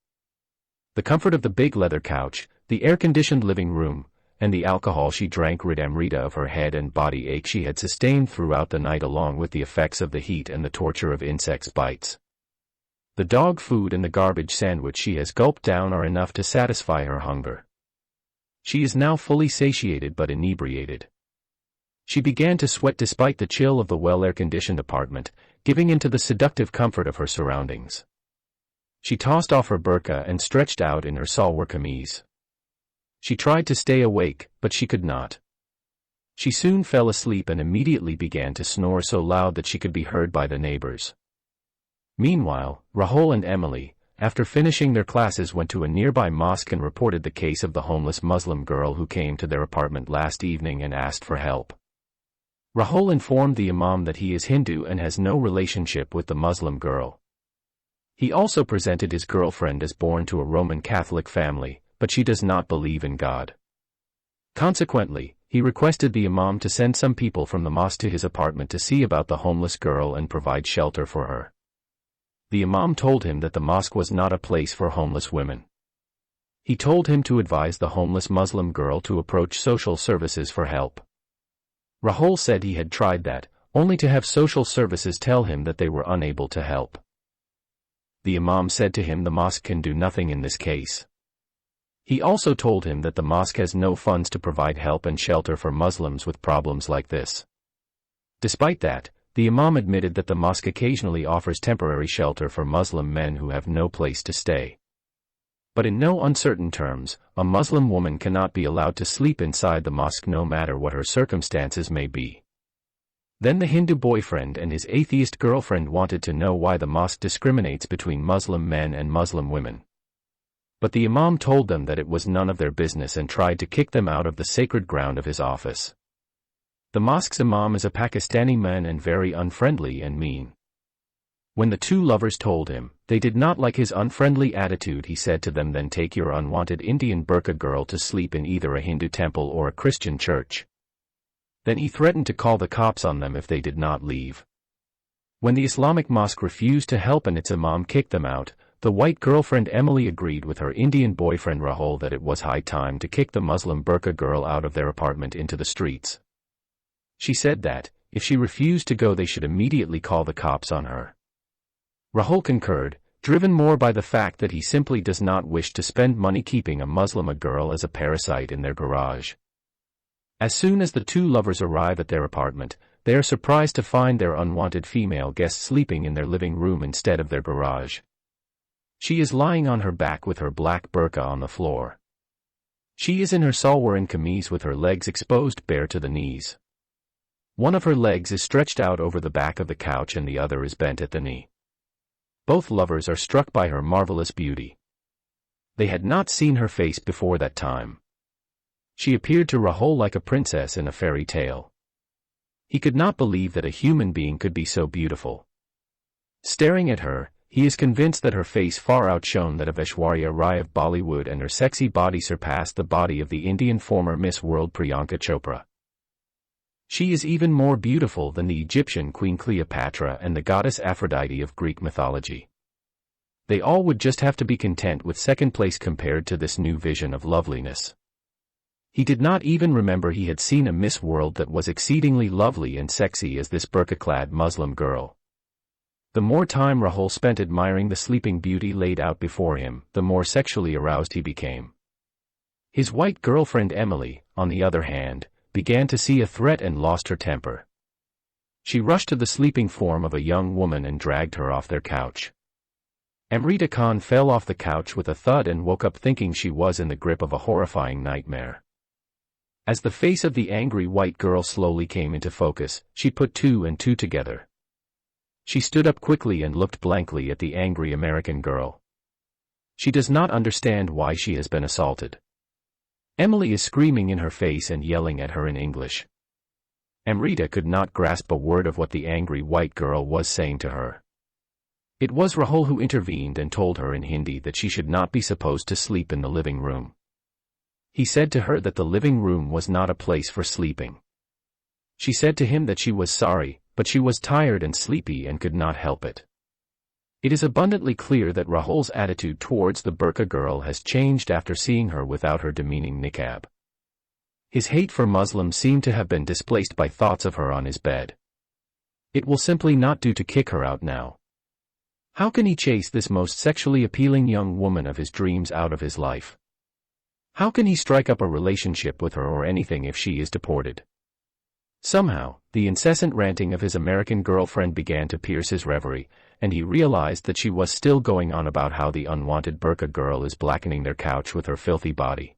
The comfort of the big leather couch, the air-conditioned living room, and the alcohol she drank rid Amrita of her head and body ache she had sustained throughout the night, along with the effects of the heat and the torture of insects' bites. The dog food and the garbage sandwich she has gulped down are enough to satisfy her hunger. She is now fully satiated but inebriated. She began to sweat despite the chill of the well-air-conditioned apartment, giving into the seductive comfort of her surroundings. She tossed off her burqa and stretched out in her salwar kameez. She tried to stay awake, but she could not. She soon fell asleep and immediately began to snore so loud that she could be heard by the neighbors. Meanwhile, Rahul and Emily, after finishing their classes, went to a nearby mosque and reported the case of the homeless Muslim girl who came to their apartment last evening and asked for help. Rahul informed the imam that he is Hindu and has no relationship with the Muslim girl. He also presented his girlfriend as born to a Roman Catholic family, but she does not believe in God. Consequently, he requested the imam to send some people from the mosque to his apartment to see about the homeless girl and provide shelter for her. The imam told him that the mosque was not a place for homeless women. He told him to advise the homeless Muslim girl to approach social services for help. Rahul said he had tried that, only to have social services tell him that they were unable to help. The imam said to him the mosque can do nothing in this case. He also told him that the mosque has no funds to provide help and shelter for Muslims with problems like this. Despite that, the imam admitted that the mosque occasionally offers temporary shelter for Muslim men who have no place to stay. But in no uncertain terms, a Muslim woman cannot be allowed to sleep inside the mosque no matter what her circumstances may be. Then the Hindu boyfriend and his atheist girlfriend wanted to know why the mosque discriminates between Muslim men and Muslim women. But the imam told them that it was none of their business and tried to kick them out of the sacred ground of his office. The mosque's imam is a Pakistani man and very unfriendly and mean. When the two lovers told him they did not like his unfriendly attitude, he said to them, "Then take your unwanted Indian burqa girl to sleep in either a Hindu temple or a Christian church." Then he threatened to call the cops on them if they did not leave. When the Islamic mosque refused to help and its imam kicked them out, the white girlfriend Emily agreed with her Indian boyfriend Rahul that it was high time to kick the Muslim burqa girl out of their apartment into the streets. She said that, if she refused to go, they should immediately call the cops on her. Rahul concurred, driven more by the fact that he simply does not wish to spend money keeping a Muslim girl as a parasite in their garage. As soon as the two lovers arrive at their apartment, they are surprised to find their unwanted female guest sleeping in their living room instead of their garage. She is lying on her back with her black burqa on the floor. She is in her salwar and kameez with her legs exposed bare to the knees. One of her legs is stretched out over the back of the couch and the other is bent at the knee. Both lovers are struck by her marvelous beauty. They had not seen her face before that time. She appeared to Rahul like a princess in a fairy tale. He could not believe that a human being could be so beautiful. Staring at her, he is convinced that her face far outshone that of Aishwarya Rai of Bollywood and her sexy body surpassed the body of the Indian former Miss World Priyanka Chopra. She is even more beautiful than the Egyptian Queen Cleopatra and the goddess Aphrodite of Greek mythology. They all would just have to be content with second place compared to this new vision of loveliness. He did not even remember he had seen a Miss World that was exceedingly lovely and sexy as this burqa-clad Muslim girl. The more time Rahul spent admiring the sleeping beauty laid out before him, the more sexually aroused he became. His white girlfriend Emily, on the other hand, began to see a threat and lost her temper. She rushed to the sleeping form of a young woman and dragged her off their couch. Amrita Khan fell off the couch with a thud and woke up thinking she was in the grip of a horrifying nightmare. As the face of the angry white girl slowly came into focus, she put two and two together. She stood up quickly and looked blankly at the angry American girl. She does not understand why she has been assaulted. Emily is screaming in her face and yelling at her in English. Amrita could not grasp a word of what the angry white girl was saying to her. It was Rahul who intervened and told her in Hindi that she should not be supposed to sleep in the living room. He said to her that the living room was not a place for sleeping. She said to him that she was sorry, but she was tired and sleepy and could not help it. It is abundantly clear that Rahul's attitude towards the burqa girl has changed after seeing her without her demeaning niqab. His hate for Muslims seemed to have been displaced by thoughts of her on his bed. It will simply not do to kick her out now. How can he chase this most sexually appealing young woman of his dreams out of his life? How can he strike up a relationship with her or anything if she is deported? Somehow, the incessant ranting of his American girlfriend began to pierce his reverie, and he realized that she was still going on about how the unwanted burqa girl is blackening their couch with her filthy body.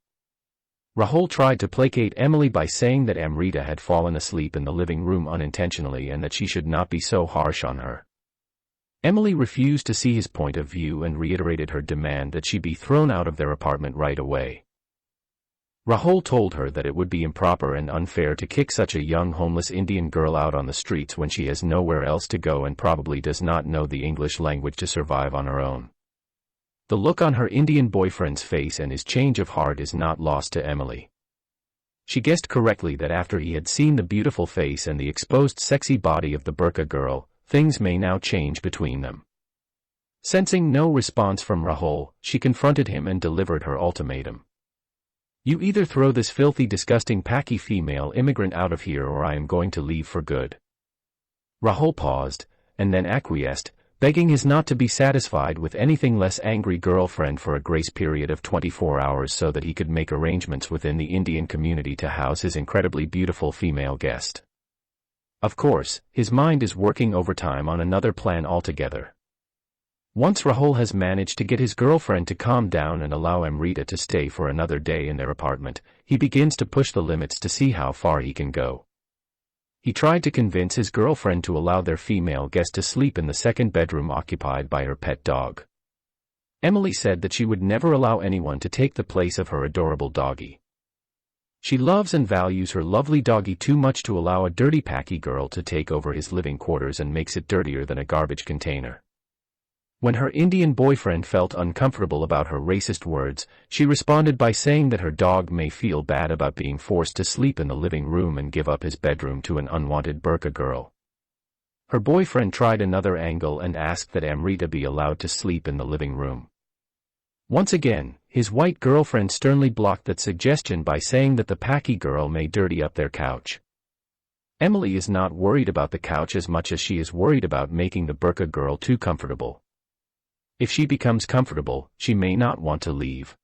Rahul tried to placate Emily by saying that Amrita had fallen asleep in the living room unintentionally and that she should not be so harsh on her. Emily refused to see his point of view and reiterated her demand that she be thrown out of their apartment right away. Rahul told her that it would be improper and unfair to kick such a young homeless Indian girl out on the streets when she has nowhere else to go and probably does not know the English language to survive on her own. The look on her Indian boyfriend's face and his change of heart is not lost to Emily. She guessed correctly that after he had seen the beautiful face and the exposed sexy body of the burqa girl, things may now change between them. Sensing no response from Rahul, she confronted him and delivered her ultimatum. You either throw this filthy disgusting Paki female immigrant out of here or I am going to leave for good. Rahul paused, and then acquiesced, begging his not to be satisfied with anything less angry girlfriend for a grace period of 24 hours so that he could make arrangements within the Indian community to house his incredibly beautiful female guest. Of course, his mind is working overtime on another plan altogether. Once Rahul has managed to get his girlfriend to calm down and allow Amrita to stay for another day in their apartment, he begins to push the limits to see how far he can go. He tried to convince his girlfriend to allow their female guest to sleep in the second bedroom occupied by her pet dog. Emily said that she would never allow anyone to take the place of her adorable doggy. She loves and values her lovely doggy too much to allow a dirty Paki girl to take over his living quarters and makes it dirtier than a garbage container. When her Indian boyfriend felt uncomfortable about her racist words, she responded by saying that her dog may feel bad about being forced to sleep in the living room and give up his bedroom to an unwanted burqa girl. Her boyfriend tried another angle and asked that Amrita be allowed to sleep in the living room. Once again, his white girlfriend sternly blocked that suggestion by saying that the Paki girl may dirty up their couch. Emily is not worried about the couch as much as she is worried about making the burqa girl too comfortable. If she becomes comfortable, she may not want to leave.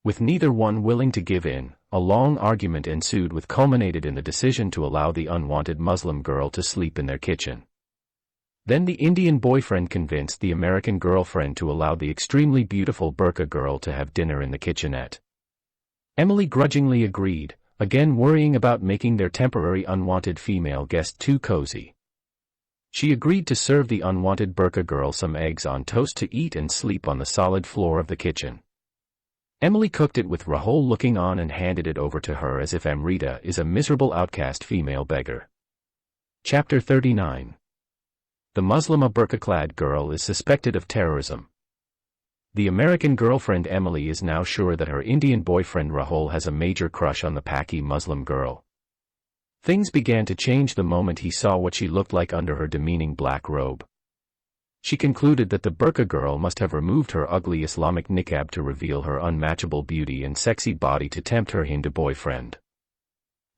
With neither one willing to give in, a long argument ensued which culminated in the decision to allow the unwanted Muslim girl to sleep in their kitchen. Then the Indian boyfriend convinced the American girlfriend to allow the extremely beautiful burqa girl to have dinner in the kitchenette. Emily grudgingly agreed, again worrying about making their temporary unwanted female guest too cozy. She agreed to serve the unwanted burqa girl some eggs on toast to eat and sleep on the solid floor of the kitchen. Emily cooked it with Rahul looking on and handed it over to her as if Amrita is a miserable outcast female beggar. Chapter 39. The Muslima burqa-clad girl is suspected of terrorism. The American girlfriend Emily is now sure that her Indian boyfriend Rahul has a major crush on the Paki Muslim girl. Things began to change the moment he saw what she looked like under her demeaning black robe. She concluded that the burqa girl must have removed her ugly Islamic niqab to reveal her unmatchable beauty and sexy body to tempt her Hindu boyfriend.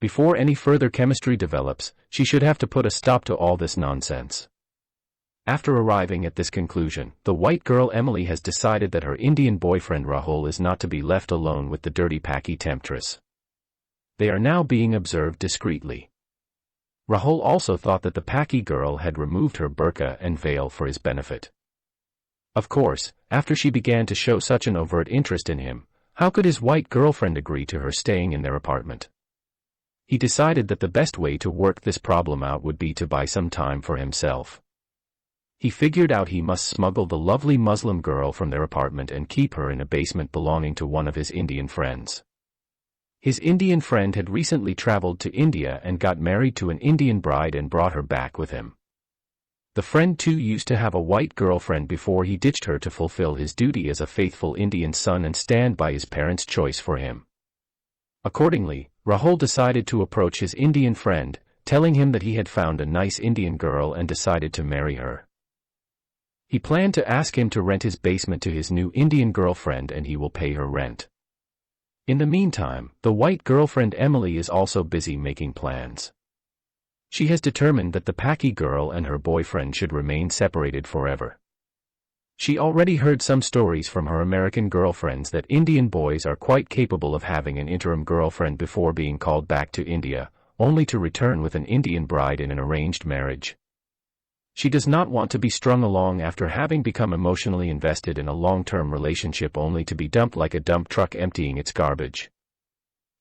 Before any further chemistry develops, she should have to put a stop to all this nonsense. After arriving at this conclusion, the white girl Emily has decided that her Indian boyfriend Rahul is not to be left alone with the dirty Paki temptress. They are now being observed discreetly. Rahul also thought that the Paki girl had removed her burqa and veil for his benefit. Of course, after she began to show such an overt interest in him, how could his white girlfriend agree to her staying in their apartment? He decided that the best way to work this problem out would be to buy some time for himself. He figured out he must smuggle the lovely Muslim girl from their apartment and keep her in a basement belonging to one of his Indian friends. His Indian friend had recently traveled to India and got married to an Indian bride and brought her back with him. The friend too used to have a white girlfriend before he ditched her to fulfill his duty as a faithful Indian son and stand by his parents' choice for him. Accordingly, Rahul decided to approach his Indian friend, telling him that he had found a nice Indian girl and decided to marry her. He planned to ask him to rent his basement to his new Indian girlfriend and he will pay her rent. In the meantime, the white girlfriend Emily is also busy making plans. She has determined that the Paki girl and her boyfriend should remain separated forever. She already heard some stories from her American girlfriends that Indian boys are quite capable of having an interim girlfriend before being called back to India, only to return with an Indian bride in an arranged marriage. She does not want to be strung along after having become emotionally invested in a long-term relationship only to be dumped like a dump truck emptying its garbage.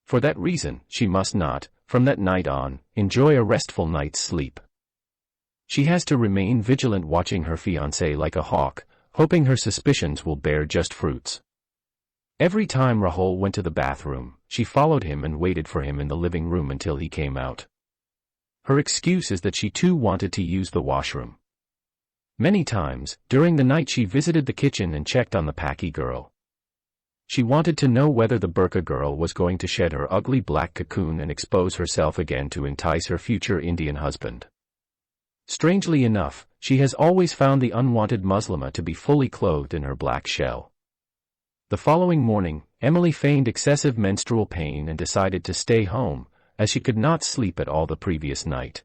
For that reason, she must not, from that night on, enjoy a restful night's sleep. She has to remain vigilant watching her fiancé like a hawk, hoping her suspicions will bear just fruits. Every time Rahul went to the bathroom, she followed him and waited for him in the living room until he came out. Her excuse is that she too wanted to use the washroom. Many times, during the night she visited the kitchen and checked on the Paki girl. She wanted to know whether the burqa girl was going to shed her ugly black cocoon and expose herself again to entice her future Indian husband. Strangely enough, she has always found the unwanted Muslima to be fully clothed in her black shell. The following morning, Emily feigned excessive menstrual pain and decided to stay home, as she could not sleep at all the previous night.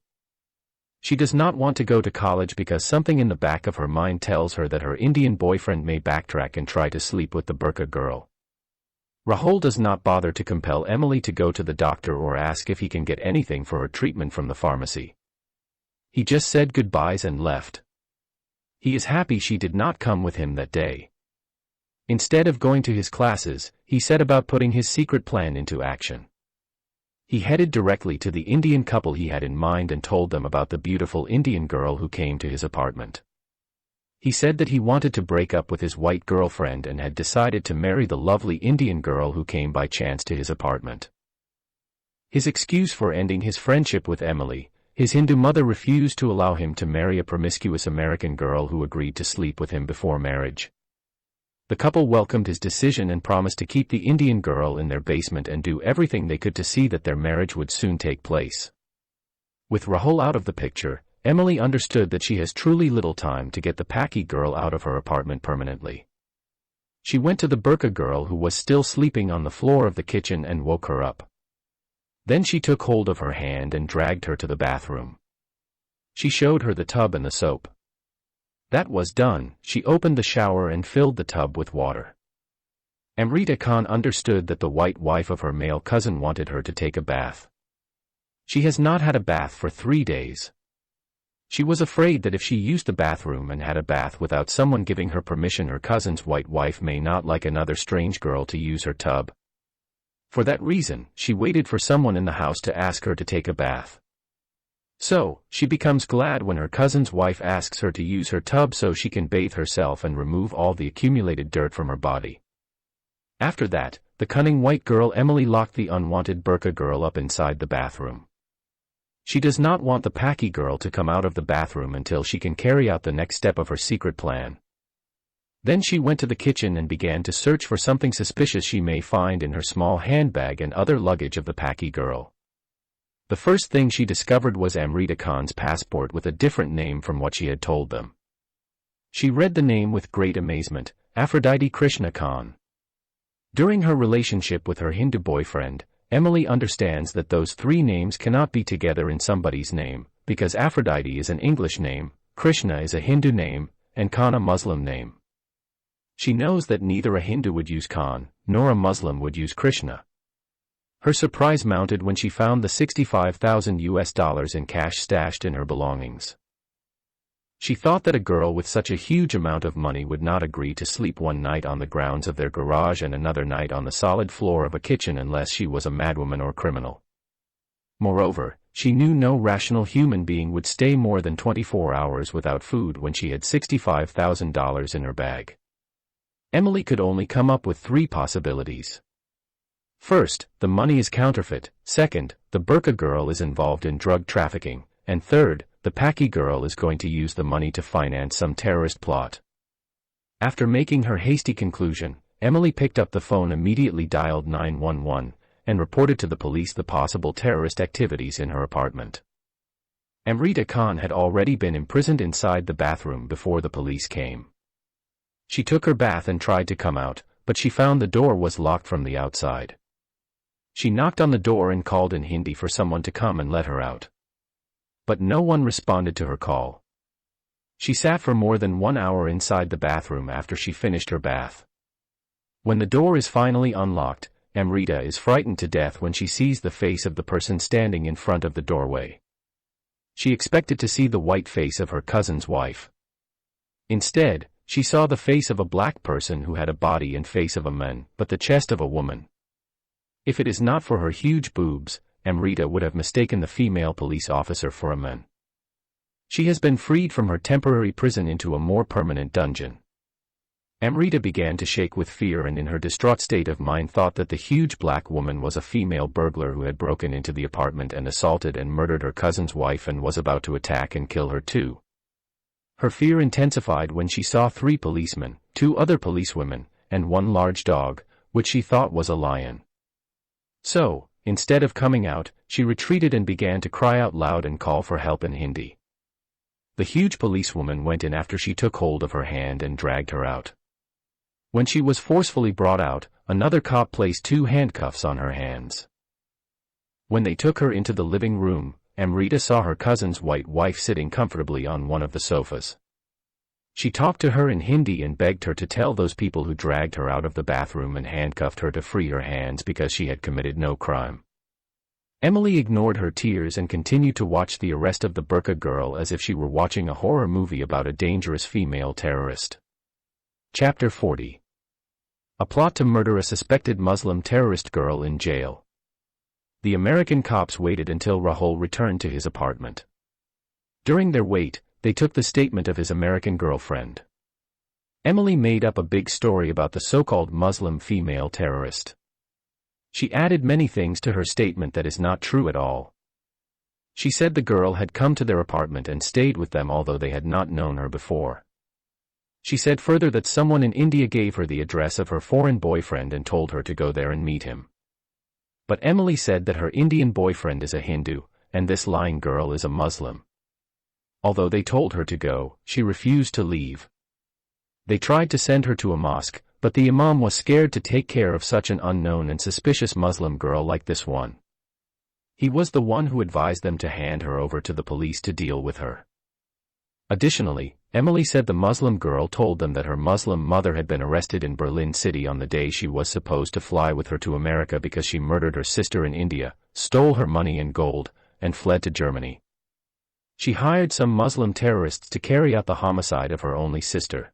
She does not want to go to college because something in the back of her mind tells her that her Indian boyfriend may backtrack and try to sleep with the burqa girl. Rahul does not bother to compel Emily to go to the doctor or ask if he can get anything for her treatment from the pharmacy. He just said goodbyes and left. He is happy she did not come with him that day. Instead of going to his classes, he set about putting his secret plan into action. He headed directly to the Indian couple he had in mind and told them about the beautiful Indian girl who came to his apartment. He said that he wanted to break up with his white girlfriend and had decided to marry the lovely Indian girl who came by chance to his apartment. His excuse for ending his friendship with Emily: his Hindu mother refused to allow him to marry a promiscuous American girl who agreed to sleep with him before marriage. The couple welcomed his decision and promised to keep the Indian girl in their basement and do everything they could to see that their marriage would soon take place. With Rahul out of the picture, Emily understood that she has truly little time to get the Paki girl out of her apartment permanently. She went to the burqa girl who was still sleeping on the floor of the kitchen and woke her up. Then she took hold of her hand and dragged her to the bathroom. She showed her the tub and the soap. That was done, she opened the shower and filled the tub with water. Amrita Khan understood that the white wife of her male cousin wanted her to take a bath. She has not had a bath for 3 days. She was afraid that if she used the bathroom and had a bath without someone giving her permission, her cousin's white wife may not like another strange girl to use her tub. For that reason, she waited for someone in the house to ask her to take a bath. So, she becomes glad when her cousin's wife asks her to use her tub so she can bathe herself and remove all the accumulated dirt from her body. After that, the cunning white girl Emily locked the unwanted burqa girl up inside the bathroom. She does not want the Paki girl to come out of the bathroom until she can carry out the next step of her secret plan. Then she went to the kitchen and began to search for something suspicious she may find in her small handbag and other luggage of the Paki girl. The first thing she discovered was Amrita Khan's passport with a different name from what she had told them. She read the name with great amazement, Aphrodite Krishna Khan. During her relationship with her Hindu boyfriend, Emily understands that those three names cannot be together in somebody's name, because Aphrodite is an English name, Krishna is a Hindu name, and Khan a Muslim name. She knows that neither a Hindu would use Khan, nor a Muslim would use Krishna. Her surprise mounted when she found the $65,000 in cash stashed in her belongings. She thought that a girl with such a huge amount of money would not agree to sleep one night on the grounds of their garage and another night on the solid floor of a kitchen unless she was a madwoman or criminal. Moreover, she knew no rational human being would stay more than 24 hours without food when she had $65,000 in her bag. Emily could only come up with three possibilities. First, the money is counterfeit. Second, the burqa girl is involved in drug trafficking. And third, the Paki girl is going to use the money to finance some terrorist plot. After making her hasty conclusion, Emily picked up the phone, immediately dialed 911, and reported to the police the possible terrorist activities in her apartment. Amrita Khan had already been imprisoned inside the bathroom before the police came. She took her bath and tried to come out, but she found the door was locked from the outside. She knocked on the door and called in Hindi for someone to come and let her out. But no one responded to her call. She sat for more than 1 hour inside the bathroom after she finished her bath. When the door is finally unlocked, Amrita is frightened to death when she sees the face of the person standing in front of the doorway. She expected to see the white face of her cousin's wife. Instead, she saw the face of a black person who had a body and face of a man, but the chest of a woman. If it is not for her huge boobs, Amrita would have mistaken the female police officer for a man. She has been freed from her temporary prison into a more permanent dungeon. Amrita began to shake with fear and in her distraught state of mind thought that the huge black woman was a female burglar who had broken into the apartment and assaulted and murdered her cousin's wife and was about to attack and kill her too. Her fear intensified when she saw 3 policemen, 2 other policewomen, and 1 large dog, which she thought was a lion. So, instead of coming out, she retreated and began to cry out loud and call for help in Hindi. The huge policewoman went in after she took hold of her hand and dragged her out. When she was forcefully brought out, another cop placed 2 handcuffs on her hands. When they took her into the living room, Amrita saw her cousin's white wife sitting comfortably on one of the sofas. She talked to her in Hindi and begged her to tell those people who dragged her out of the bathroom and handcuffed her to free her hands because she had committed no crime. Emily ignored her tears and continued to watch the arrest of the burqa girl as if she were watching a horror movie about a dangerous female terrorist. Chapter 40. A plot to murder a suspected Muslim terrorist girl in jail. The American cops waited until Rahul returned to his apartment. During their wait, they took the statement of his American girlfriend. Emily made up a big story about the so-called Muslim female terrorist. She added many things to her statement that is not true at all. She said the girl had come to their apartment and stayed with them although they had not known her before. She said further that someone in India gave her the address of her foreign boyfriend and told her to go there and meet him. But Emily said that her Indian boyfriend is a Hindu, and this lying girl is a Muslim. Although they told her to go, she refused to leave. They tried to send her to a mosque, but the imam was scared to take care of such an unknown and suspicious Muslim girl like this one. He was the one who advised them to hand her over to the police to deal with her. Additionally, Emily said the Muslim girl told them that her Muslim mother had been arrested in Berlin City on the day she was supposed to fly with her to America because she murdered her sister in India, stole her money and gold, and fled to Germany. She hired some Muslim terrorists to carry out the homicide of her only sister.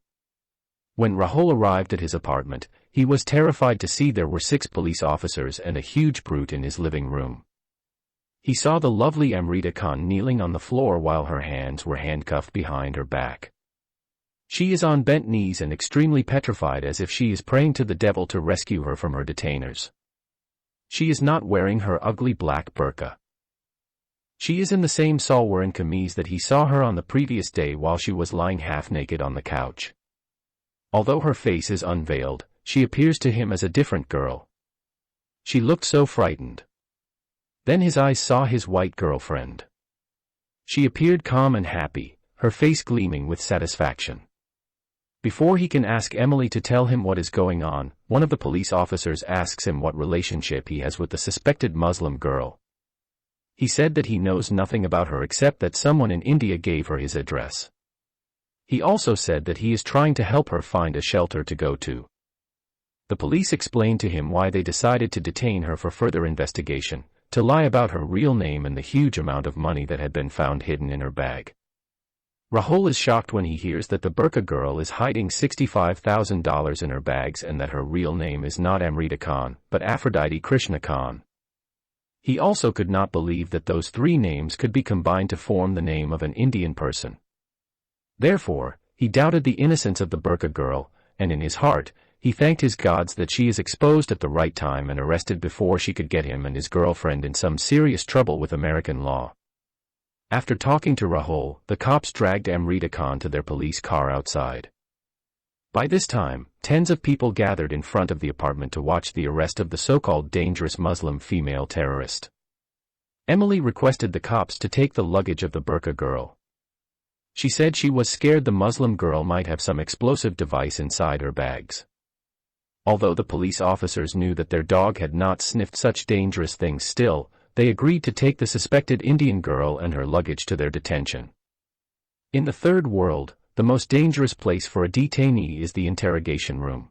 When Rahul arrived at his apartment, he was terrified to see there were 6 police officers and a huge brute in his living room. He saw the lovely Amrita Khan kneeling on the floor while her hands were handcuffed behind her back. She is on bent knees and extremely petrified, as if she is praying to the devil to rescue her from her detainers. She is not wearing her ugly black burqa. She is in the same salwar and kameez that he saw her on the previous day while she was lying half-naked on the couch. Although her face is unveiled, she appears to him as a different girl. She looked so frightened. Then his eyes saw his white girlfriend. She appeared calm and happy, her face gleaming with satisfaction. Before he can ask Emily to tell him what is going on, one of the police officers asks him what relationship he has with the suspected Muslim girl. He said that he knows nothing about her except that someone in India gave her his address. He also said that he is trying to help her find a shelter to go to. The police explained to him why they decided to detain her for further investigation, to lie about her real name and the huge amount of money that had been found hidden in her bag. Rahul is shocked when he hears that the burqa girl is hiding $65,000 in her bags and that her real name is not Amrita Khan, but Aphrodite Krishna Khan. He also could not believe that those 3 names could be combined to form the name of an Indian person. Therefore, he doubted the innocence of the burqa girl, and in his heart, he thanked his gods that she is exposed at the right time and arrested before she could get him and his girlfriend in some serious trouble with American law. After talking to Rahul, the cops dragged Amrita Khan to their police car outside. By this time, tens of people gathered in front of the apartment to watch the arrest of the so-called dangerous Muslim female terrorist. Emily requested the cops to take the luggage of the burqa girl. She said she was scared the Muslim girl might have some explosive device inside her bags. Although the police officers knew that their dog had not sniffed such dangerous things, still, they agreed to take the suspected Indian girl and her luggage to their detention. In the third world, the most dangerous place for a detainee is the interrogation room.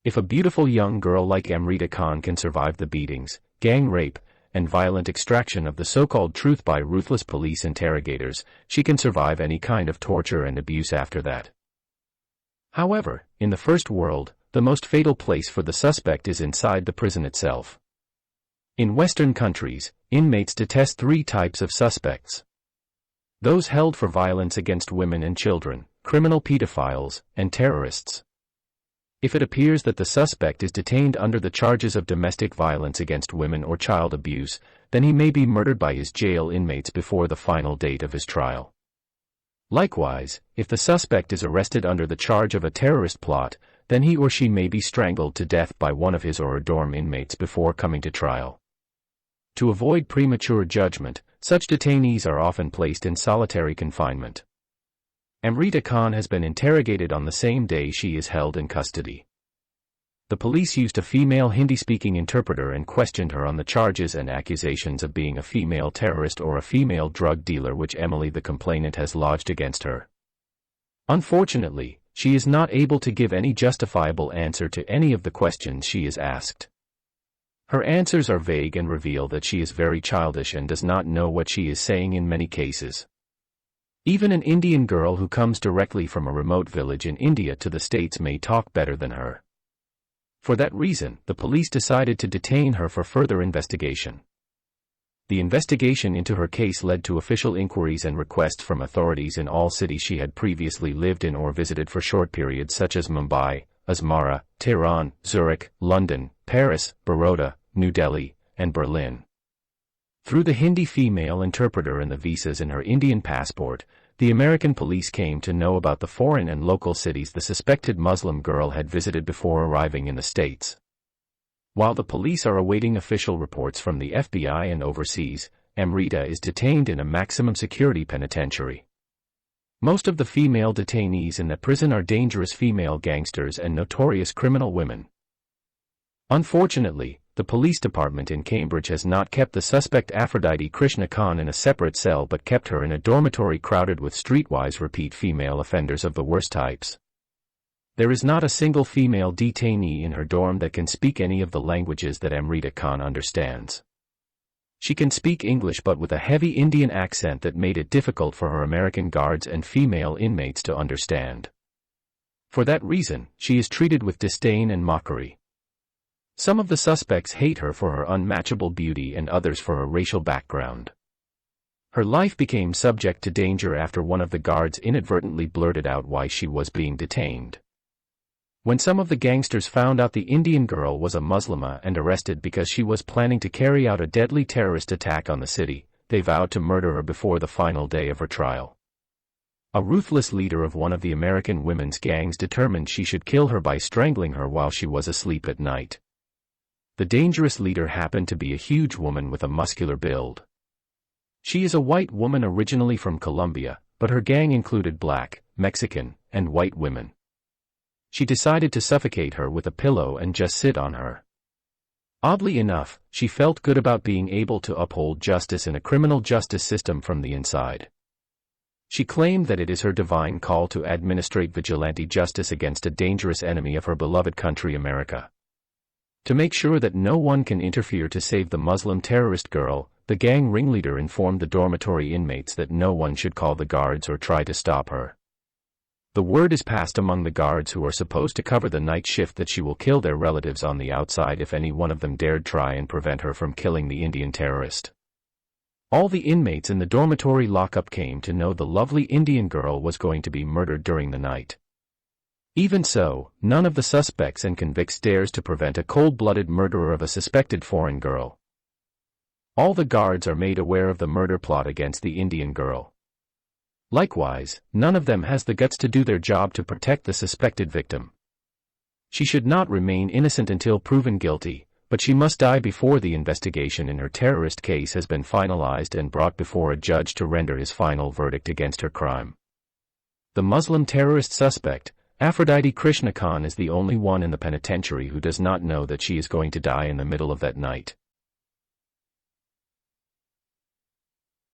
If a beautiful young girl like Amrita Khan can survive the beatings, gang rape, and violent extraction of the so-called truth by ruthless police interrogators, she can survive any kind of torture and abuse after that. However, in the first world, the most fatal place for the suspect is inside the prison itself. In Western countries, inmates detest 3 types of suspects. Those held for violence against women and children, criminal pedophiles, and terrorists. If it appears that the suspect is detained under the charges of domestic violence against women or child abuse, then he may be murdered by his jail inmates before the final date of his trial. Likewise, if the suspect is arrested under the charge of a terrorist plot, then he or she may be strangled to death by one of his or her dorm inmates before coming to trial. To avoid premature judgment, such detainees are often placed in solitary confinement. Amrita Khan has been interrogated on the same day she is held in custody. The police used a female Hindi-speaking interpreter and questioned her on the charges and accusations of being a female terrorist or a female drug dealer which Emily the complainant has lodged against her. Unfortunately, she is not able to give any justifiable answer to any of the questions she is asked. Her answers are vague and reveal that she is very childish and does not know what she is saying in many cases. Even an Indian girl who comes directly from a remote village in India to the States may talk better than her. For that reason, the police decided to detain her for further investigation. The investigation into her case led to official inquiries and requests from authorities in all cities she had previously lived in or visited for short periods, such as Mumbai, Asmara, Tehran, Zurich, London, Paris, Baroda, New Delhi, and Berlin. Through the Hindi female interpreter and the visas in her Indian passport, the American police came to know about the foreign and local cities the suspected Muslim girl had visited before arriving in the States. While the police are awaiting official reports from the FBI and overseas, Amrita is detained in a maximum security penitentiary. Most of the female detainees in the prison are dangerous female gangsters and notorious criminal women. Unfortunately, the police department in Cambridge has not kept the suspect Aphrodite Krishna Khan in a separate cell but kept her in a dormitory crowded with streetwise repeat female offenders of the worst types. There is not a single female detainee in her dorm that can speak any of the languages that Amrita Khan understands. She can speak English but with a heavy Indian accent that made it difficult for her American guards and female inmates to understand. For that reason, she is treated with disdain and mockery. Some of the suspects hate her for her unmatchable beauty and others for her racial background. Her life became subject to danger after one of the guards inadvertently blurted out why she was being detained. When some of the gangsters found out the Indian girl was a Muslimah and arrested because she was planning to carry out a deadly terrorist attack on the city, they vowed to murder her before the final day of her trial. A ruthless leader of one of the American women's gangs determined she should kill her by strangling her while she was asleep at night. The dangerous leader happened to be a huge woman with a muscular build. She is a white woman originally from Colombia, but her gang included black, Mexican, and white women. She decided to suffocate her with a pillow and just sit on her. Oddly enough, she felt good about being able to uphold justice in a criminal justice system from the inside. She claimed that it is her divine call to administrate vigilante justice against a dangerous enemy of her beloved country America. To make sure that no one can interfere to save the Muslim terrorist girl, the gang ringleader informed the dormitory inmates that no one should call the guards or try to stop her. The word is passed among the guards who are supposed to cover the night shift that she will kill their relatives on the outside if any one of them dared try and prevent her from killing the Indian terrorist. All the inmates in the dormitory lockup came to know the lovely Indian girl was going to be murdered during the night. Even so, none of the suspects and convicts dares to prevent a cold-blooded murderer of a suspected foreign girl. All the guards are made aware of the murder plot against the Indian girl. Likewise, none of them has the guts to do their job to protect the suspected victim. She should not remain innocent until proven guilty, but she must die before the investigation in her terrorist case has been finalized and brought before a judge to render his final verdict against her crime. The Muslim terrorist suspect, Aphrodite Krishna Khan, is the only one in the penitentiary who does not know that she is going to die in the middle of that night.